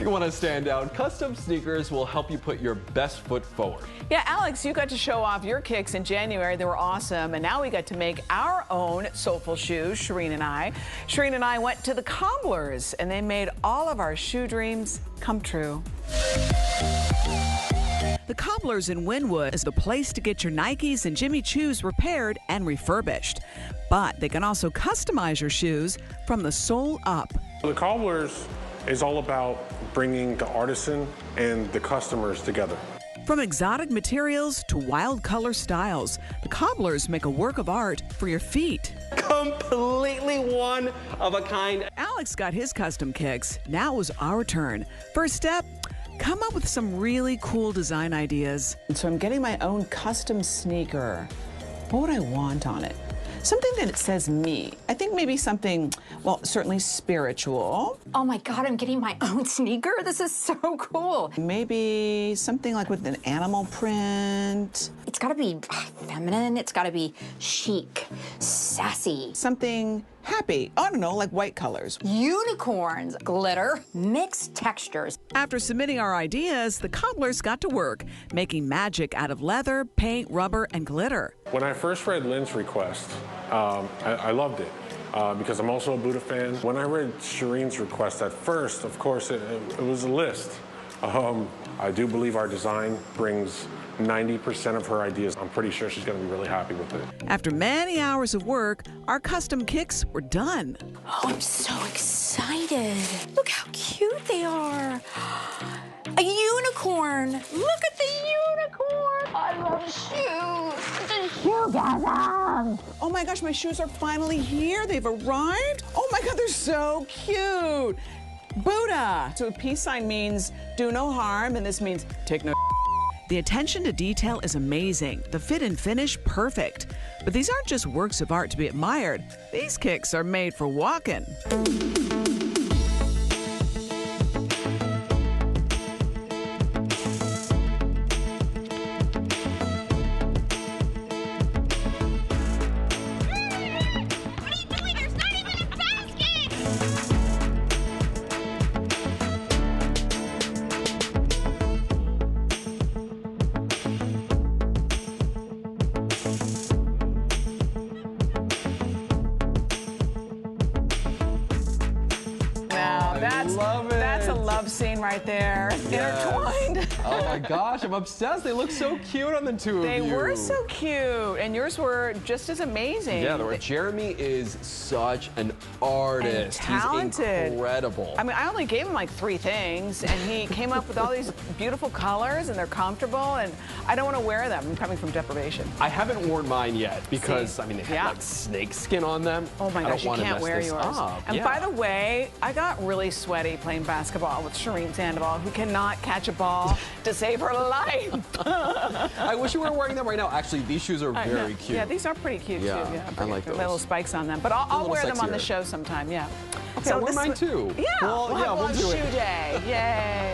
You want to stand out. Custom sneakers will help you put your best foot forward. Yeah, Alex, you got to show off your kicks in January. They were awesome. And now we got to make our own soulful shoes, Shireen and I. Shireen and I went to the Cobblers, and they made all of our shoe dreams come true. The Cobblers in Wynwood is the place to get your Nikes and Jimmy Choos repaired and refurbished. But they can also customize your shoes from the sole up. The Cobblers is all about bringing the artisan and the customers together. From exotic materials to wild color styles, the Cobblers make a work of art for your feet. Completely one of a kind. Alex got his custom kicks. Now it was our turn. First step, come up with some really cool design ideas. So I'm getting my own custom sneaker. What would I want on it? Something that it says me. I think maybe something, well, certainly spiritual. Oh my God, I'm getting my own sneaker? This is so cool. Maybe something like with an animal print. It's gotta be feminine, it's gotta be chic, sassy. Something happy. I don't know, like white colors. Unicorns, glitter, mixed textures. After submitting our ideas, the Cobblers got to work, making magic out of leather, paint, rubber, and glitter. When I first read Lynn's request, I loved it because I'm also a Buddha fan. When I read Shireen's request at first, of course, it was a list. I do believe our design brings 90% of her ideas. I'm pretty sure she's going to be really happy with it. After many hours of work, our custom kicks were done. Oh, I'm so excited. Look how cute they are. A unicorn. Look at the unicorn. I love shoes. It's a shoegasm. Oh my gosh, my shoes are finally here. They've arrived. Oh my God, they're so cute. Buddha. So a peace sign means do no harm, and this means take no. The attention to detail is amazing. The fit and finish, perfect. But these aren't just works of art to be admired. These kicks are made for walking. That's a love scene right there. Yes. Intertwined. Oh my gosh, I'm obsessed. They look so cute on the two of you. They were so cute, and yours were just as amazing. Yeah, Jeremy is such an artist. And talented. He's incredible. I mean, I only gave him like 3 things, and he came up with all these beautiful colors, and they're comfortable, and I don't want to wear them. I'm coming from deprivation. I haven't worn mine yet because, I mean, they have like snake skin on them. Oh my gosh, you can't wear yours. And by the way, I got really sweaty playing basketball with Shireen Sandoval, who cannot catch a ball to save her life. I wish you were wearing them right now. Actually, these shoes are very cute. Yeah, these are pretty cute too. Yeah, I like those. Little spikes on them. But I'll wear them on the show sometime, yeah. Okay, I'll wear mine too. Yeah, well, we'll do it. Shoe day, yay.